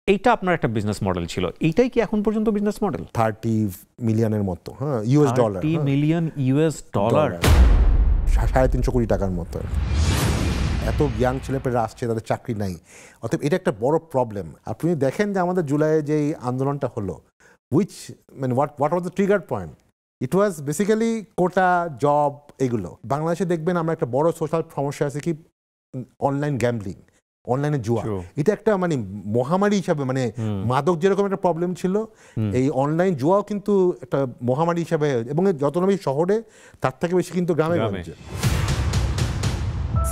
এইটা আপনার একটা বিজনেস মডেল ছিল, এইটাই কি এখন পর্যন্ত বিজনেস মডেল? 30 মিলিয়নের মতো, হ্যাঁ, US dollar, 30 million US dollar, 350 কোটি টাকার মতো। এত ইয়াং ছেলেপেলেরা আসছে, তাদের চাকরি নাই। অতএব এটা একটা বড় প্রবলেম। আপনি দেখেন যে আমাদের জুলাইয়ে যেই আন্দোলনটা হলো, উইচ মানে what was the trigger point? It was basically quota, job, এগুলো। বাংলাদেশে দেখবেন আমরা একটা বড় সোশ্যাল সমস্যা আছে কি, অনলাইন গ্যাম্বলিং, অনলাইনে জুয়া। এটা একটা মানে মহামারী হিসাবে, মানে মাদক যেরকম একটা প্রবলেম ছিল, এই অনলাইন জুয়াও কিন্তু একটা মহামারী হিসাবে, এবং যত বেশি শহরে তার থেকে বেশি কিন্তু গ্রামে গঞ্জে।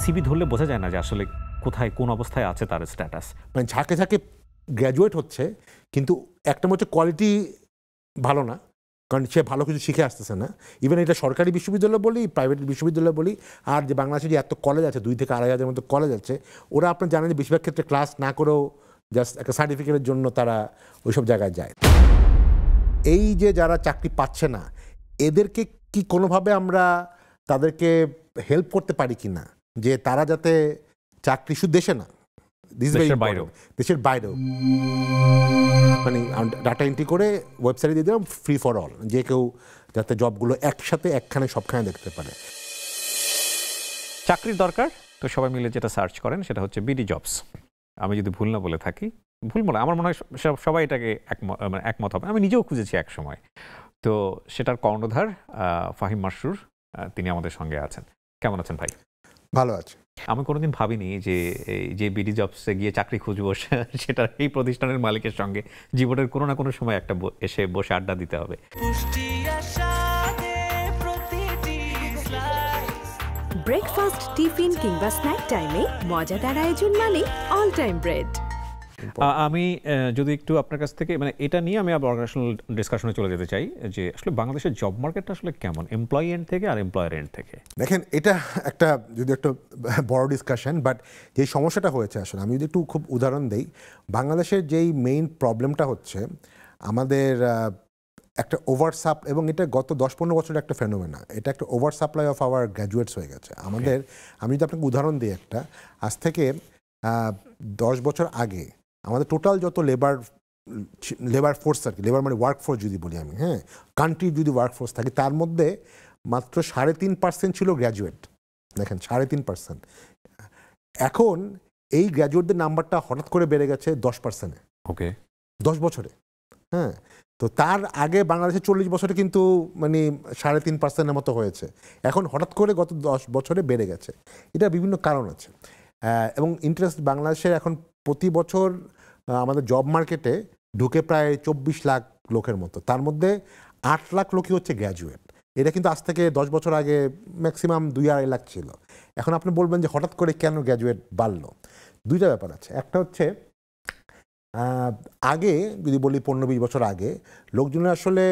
সিবি ধরলে বোঝা যায় না যে আসলে কোথায় কোন অবস্থায় আছে তার স্ট্যাটাস। মানে ঝাঁকে ঝাঁকে গ্র্যাজুয়েট হচ্ছে, কিন্তু একটা হচ্ছে কোয়ালিটি ভালো না, কারণ সে ভালো কিছু শিখে আসতেছে না। ইভেন এটা সরকারি বিশ্ববিদ্যালয় বলি, প্রাইভেট বিশ্ববিদ্যালয় বলি, আর যে বাংলাদেশে যে এত কলেজ আছে, 2 থেকে 2.5 হাজারের মতো কলেজ আছে, ওরা আপনার জানেন যে বেশিরভাগ ক্ষেত্রে ক্লাস না করেও জাস্ট একটা সার্টিফিকেটের জন্য তারা ওইসব জায়গায় যায়। এই যে যারা চাকরি পাচ্ছে না, এদেরকে কি কোনোভাবে আমরা তাদেরকে হেল্প করতে পারি কি না, যে তারা যাতে চাকরি শুধু দেশে না, দেশের বাইরেও, মানে ডাটা এন্ট্রি করে ওয়েবসাইটে দিয়ে দিলাম ফ্রি ফর অল, যে কেউ যাতে জবগুলো একসাথে একখানে সবখানে দেখতে পারে। চাকরির দরকার তো সবাই মিলে যেটা সার্চ করেন সেটা হচ্ছে বিডি জবস। আমি যদি ভুল না বলে থাকি, ভুল বলে আমার মনে হয় সবাই এটাকে একমত হবে। আমি নিজেও খুঁজেছি এক সময়। তো সেটার কর্ণধার ফাহিম মাসরুর, তিনি আমাদের সঙ্গে আছেন। কেমন আছেন ভাই? ভালো আছে। আমি কোনোদিন ভাবিনি যে বিডি জবসে গিয়ে চাকরি খুঁজবো, সেটা এই প্রতিষ্ঠানের মালিকের সঙ্গে জীবনের কোনো না কোনো সময় একটা এসে বসে আড্ডা দিতে হবে। ব্রেকফাস্ট, টিফিন কিংবা স্ন্যাক টাইমে মজাদার আয়োজন মানে অল টাইম ব্রেড। আমি যদি একটু আপনার কাছ থেকে মানে এটা নিয়ে আমি আবার অর্গানাইজেশনাল ডিসকাশনে চলে যেতে চাই, যে আসলে বাংলাদেশের জব মার্কেটটা আসলে কেমন, এমপ্লয়ি এন্ড থেকে আর এমপ্লয়ার এন্ড থেকে? দেখেন, এটা একটা যদি একটা বড় ডিসকাশন, বাট যে সমস্যাটা হয়েছে আসলে আমি যদি একটু খুব উদাহরণ দেই, বাংলাদেশের যেই মেইন প্রবলেমটা হচ্ছে আমাদের একটা ওভারসাপ, এবং এটা গত 10-15 বছরের একটা ফেনোমেনা, এটা একটা over supply of our graduates হয়ে গেছে আমাদের। আমি যদি আপনাকে উদাহরণ দিই, একটা আজ থেকে 10 বছর আগে আমাদের টোটাল যত লেবার ফোর্স আর কি, লেবার মানে ওয়ার্ক ফোর্স যদি বলি আমি, হ্যাঁ, কান্ট্রির যদি ওয়ার্ক ফোর্স থাকে, তার মধ্যে মাত্র 3.5% ছিল গ্র্যাজুয়েট। দেখেন, 3.5%। এখন এই গ্র্যাজুয়েটদের নাম্বারটা হঠাৎ করে বেড়ে গেছে 10%-এ। ওকে, 10 বছরে। হ্যাঁ, তো তার আগে বাংলাদেশে 40 বছরে কিন্তু মানে 3.5%-এর মতো হয়েছে। এখন হঠাৎ করে গত 10 বছরে বেড়ে গেছে। এটা বিভিন্ন কারণ আছে, এবং ইন্টারেস্ট বাংলাদেশের এখন প্রতি বছর আমাদের জব মার্কেটে ঢুকে প্রায় 24 লাখ লোকের মতো, তার মধ্যে 8 লাখ লোকই হচ্ছে গ্র্যাজুয়েট। এটা কিন্তু আজ থেকে 10 বছর আগে ম্যাক্সিমাম 2-2.5 লাখ ছিল। এখন আপনি বলবেন যে হঠাৎ করে কেন গ্র্যাজুয়েট বাড়লো? দুইটা ব্যাপার আছে। একটা হচ্ছে আগে যদি বলি 15-20 বছর আগে লোকজনের আসলে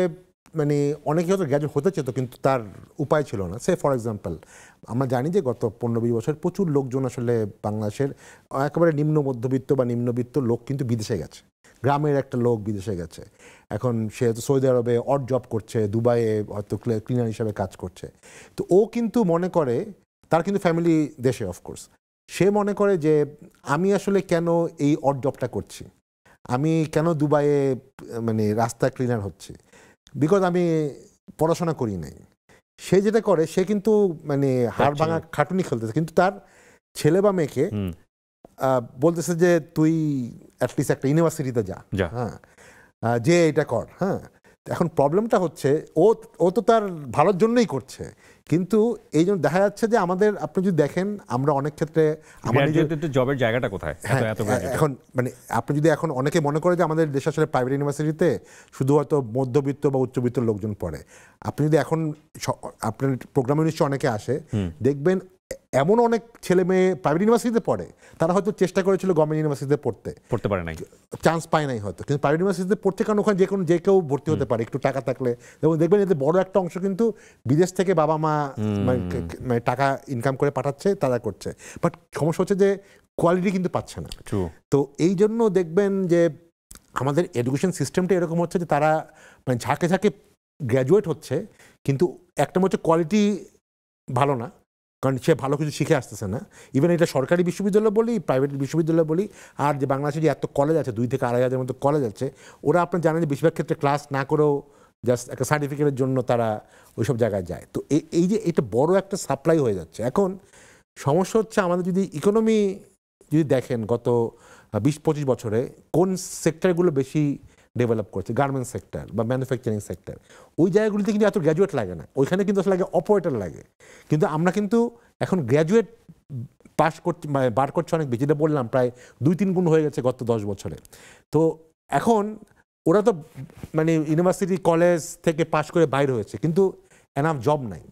মানে অনেকে হয়তো গ্র্যাজুয়েট হতে চেত, কিন্তু তার উপায় ছিল না। সে ফর এক্সাম্পল, আমরা জানি যে গত 15-20 বছর প্রচুর লোকজন আসলে বাংলাদেশের একেবারে নিম্ন মধ্যবিত্ত বা নিম্নবিত্ত লোক কিন্তু বিদেশে গেছে। গ্রামের একটা লোক বিদেশে গেছে, এখন সে হয়তো সৌদি আরবে অড জব করছে, দুবাইয়ে হয়তো ক্লিনার হিসাবে কাজ করছে। তো ও কিন্তু মনে করে, তার কিন্তু ফ্যামিলি দেশে অফকোর্স, সে মনে করে যে আমি আসলে কেন এই অড জবটা করছি, আমি কেন দুবাইয়ে মানে রাস্তা ক্লিনার হচ্ছে, বিকজ আমি পড়াশোনা করি নাই। সে যেটা করে, সে কিন্তু মানে হাড় ভাঙা খাটুনি খেলতেছে, কিন্তু তার ছেলে বা মেয়েকে বলতেছে যে তুই অ্যাটলিস্ট একটা ইউনিভার্সিটিতে যা, হ্যাঁ, যে এটা কর। হ্যাঁ, এখন প্রবলেমটা হচ্ছে ও তো তার ভালোর জন্যই করছে, কিন্তু এই জন্য দেখা যাচ্ছে যে আমাদের, আপনি যদি দেখেন, আমরা অনেক ক্ষেত্রে আমাদের জবের জায়গাটা কোথায় এখন, মানে আপনি যদি এখন অনেকে মনে করে যে আমাদের দেশে আসলে প্রাইভেট ইউনিভার্সিটিতে শুধু হয়তো মধ্যবিত্ত বা উচ্চবিত্ত লোকজন পড়ে। আপনি যদি এখন আপনার প্রোগ্রাম নিশ্চয়ই অনেকে আসে, দেখবেন এমন অনেক ছেলে মেয়ে প্রাইভেট ইউনিভার্সিটিতে পড়ে, তারা হয়তো চেষ্টা করেছিল গভর্নমেন্ট ইউনিভার্সিটিতে পড়তে পারে নাই, চান্স পায় নাই হয়তো, কিন্তু প্রাইভেট ইউনিভার্সিটিতে পড়ছে কারণ ওখানে যে কেউ ভর্তি হতে পারে একটু টাকা থাকলে। এবং দেখবেন এতে বড় একটা অংশ কিন্তু বিদেশ থেকে বাবা মা মানে টাকা ইনকাম করে পাঠাচ্ছে, তারা করছে। বাট সমস্যা হচ্ছে যে কোয়ালিটি কিন্তু পাচ্ছে না। তো এই জন্য দেখবেন যে আমাদের এডুকেশন সিস্টেমটা এরকম হচ্ছে যে তারা মানে ঝাঁকে ঝাঁকে গ্র্যাজুয়েট হচ্ছে, কিন্তু একটা হচ্ছে কোয়ালিটি ভালো না, কারণ সে ভালো কিছু শিখে আসতেছে না। ইভেন এটা সরকারি বিশ্ববিদ্যালয় বলি, প্রাইভেট বিশ্ববিদ্যালয় বলি, আর যে বাংলাদেশে যে এত কলেজ আছে, 2 থেকে 2,500 মতো কলেজ আছে, ওরা আপনার জানেন যে বেশিরভাগ ক্ষেত্রে ক্লাস না করেও জাস্ট একটা সার্টিফিকেটের জন্য তারা ওইসব জায়গায় যায়। তো এই যে এটা বড় একটা সাপ্লাই হয়ে যাচ্ছে। এখন সমস্যা হচ্ছে আমাদের যদি ইকোনমি যদি দেখেন গত 20-25 বছরে কোন সেক্টরগুলো বেশি ডেভেলপ করছে, গার্মেন্টস সেক্টর বা ম্যানুফ্যাকচারিং সেক্টর, ওই জায়গাগুলিতে কিন্তু এত গ্র্যাজুয়েট লাগে না, ওইখানে কিন্তু আসলে লাগে অপারেটর লাগে। কিন্তু আমরা কিন্তু এখন গ্র্যাজুয়েট পাস করছি, বার করছে অনেক বেশি, যেটা বললাম প্রায় 2-3 গুণ হয়ে গেছে গত 10 বছরে। তো এখন ওরা তো মানে ইউনিভার্সিটি কলেজ থেকে পাশ করে বাইরে হয়েছে, কিন্তু এনাফ জব নাই।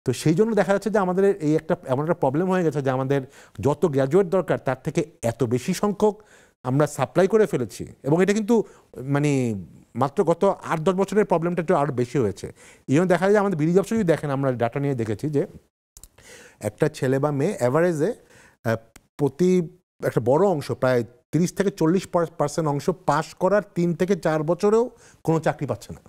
তো সেই জন্য দেখা যাচ্ছে যে আমাদের এই একটা এমন একটা প্রবলেম হয়ে গেছে যে আমাদের যত গ্র্যাজুয়েট দরকার তার থেকে এত বেশি সংখ্যক আমরা সাপ্লাই করে ফেলেছি। এবং এটা কিন্তু মানে মাত্র গত 8-10 বছরের প্রবলেমটা একটু আরও বেশি হয়েছে। এই জন্য দেখা যায় যে আমাদের বিডি জবসে যদি দেখেন, আমরা ডাটা নিয়ে দেখেছি যে একটা ছেলে বা মেয়ে অ্যাভারেজে প্রতি একটা বড় অংশ, প্রায় 30 থেকে 40% অংশ পাস করার 3 থেকে 4 বছরেও কোনো চাকরি পাচ্ছে না।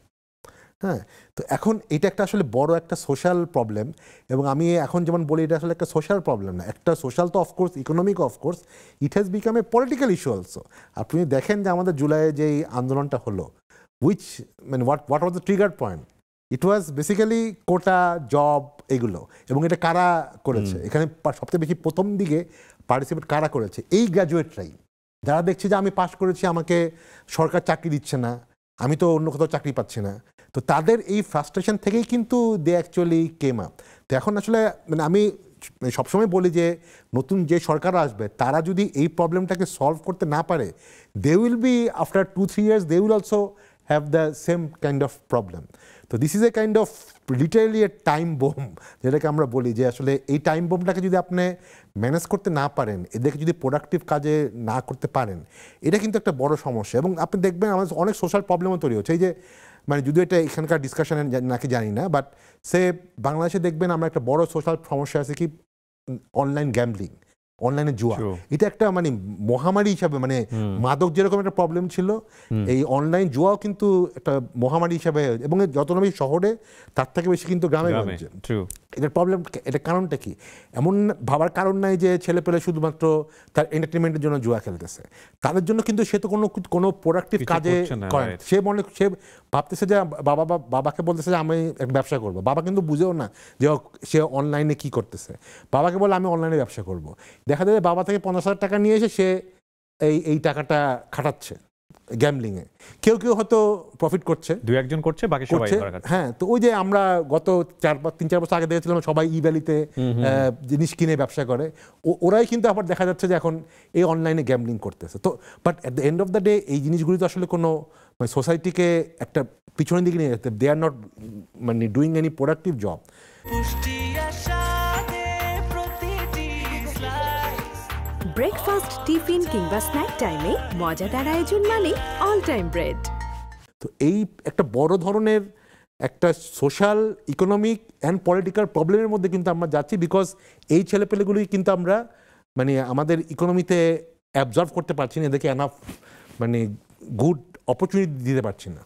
হ্যাঁ, তো এখন এটা একটা আসলে বড় একটা সোশ্যাল প্রবলেম। এবং আমি এখন যেমন বলি এটা আসলে একটা সোশ্যাল প্রবলেম না, একটা সোশ্যাল তো of course, economic of course, it has become a political issue also. আপনি দেখেন যে আমাদের জুলাইয়ে যেই আন্দোলনটা হলো, উইচ মানে what was the trigger point, it was basically quota, job, এগুলো। এবং এটা কারা করেছে, এখানে সবচেয়ে বেশি প্রথম দিকে পার্টিসিপেট কারা করেছে, এই গ্র্যাজুয়েটরাই, যারা দেখছে যে আমি পাস করেছি, আমাকে সরকার চাকরি দিচ্ছে না, আমি তো অন্য কোথাও চাকরি পাচ্ছি না। তো তাদের এই ফ্রাস্ট্রেশন থেকেই কিন্তু দে অ্যাকচুয়ালি কেম আপ। তো এখন আসলে মানে আমি সবসময় বলি যে নতুন যে সরকার আসবে তারা যদি এই প্রবলেমটাকে সলভ করতে না পারে, they will be after 2-3 years they will also have the same kind of problem. তো this is a kind of literally a time bomb, যেটাকে আমরা বলি যে আসলে এই টাইম বোমটাকে যদি আপনি ম্যানেজ করতে না পারেন, এদেরকে যদি প্রোডাক্টিভ কাজে না করতে পারেন, এটা কিন্তু একটা বড় সমস্যা। এবং আপনি দেখবেন আমাদের অনেক সোশ্যাল প্রবলেমও তৈরি হচ্ছে। এই যে মানে যদিও এটা এখানকার ডিসকাশনে নাকি জানি না, বাট সে বাংলাদেশে দেখবেন আমরা একটা বড় সোশ্যাল সমস্যা আছে কি, অনলাইন গ্যাম্বলিং, অনলাইনে জুয়া। এটা একটা মানে মহামারী হিসাবে, মানে মাদক যেরকম একটা প্রবলেম ছিল, এই অনলাইন জুয়াও কিন্তু একটা মহামারী হিসাবে, এবং যত বেশি শহরে তার থেকে বেশি কিন্তু গ্রামে গঞ্জে। এটার প্রবলেম, এটার কারণটা কি? এমন ভাবার কারণ নাই যে ছেলে পেলে শুধুমাত্র তার এন্টারটেনমেন্টের জন্য জুয়া খেলতেছে, তাদের জন্য কিন্তু সে তো কোনো প্রোডাক্টিভ কাজে করে। সে ভাবতেছে যে বাবাকে বলতেছে যে আমি এক ব্যবসা করবো, বাবা কিন্তু বুঝেও না যে সে অনলাইনে কি করতেছে। বাবাকে বলে আমি অনলাইনে ব্যবসা করব, দেখা যায় বাবা থেকে 50,000 টাকা নিয়ে এসে সে এই টাকাটা খাটাচ্ছে গ্যাম্বলিংয়ে। কেউ হয়তো প্রফিট করছে, 2-1 করছে, বাকি সবাই ধরা খাচ্ছে। হ্যাঁ, তো ওই যে আমরা গত 3-4 বছর আগে দেখেছিলাম সবাই ই-ভ্যালিতে জিনিস কিনে ব্যবসা করে, ওরাই কিন্তু আবার দেখা যাচ্ছে যে এখন এই অনলাইনে গ্যাম্বলিং করতেছে। তো but at the end of the day এই জিনিসগুলি তো আসলে কোনো সোসাইটিকে একটা পিছনের দিকে নিয়ে যেতে, দে আর নট মানে doing any productive job. Breakfast, tiffin কিংবা স্ন্যাক টাইমে মজাদার আয়োজন মানে অল টাইম ব্রেড। তো এই একটা বড় ধরনের একটা সোশ্যাল, ইকোনমিক অ্যান্ড পলিটিক্যাল প্রবলেমের মধ্যে কিন্তু আমরা যাচ্ছি, বিকজ এই ছেলেপেলেগুলি কিন্তু আমরা মানে আমাদের ইকোনমিতে অ্যাবজর্ব করতে পারছি না, এদেরকে এনাফ মানে গুড অপরচুনিটি দিতে পারছি না।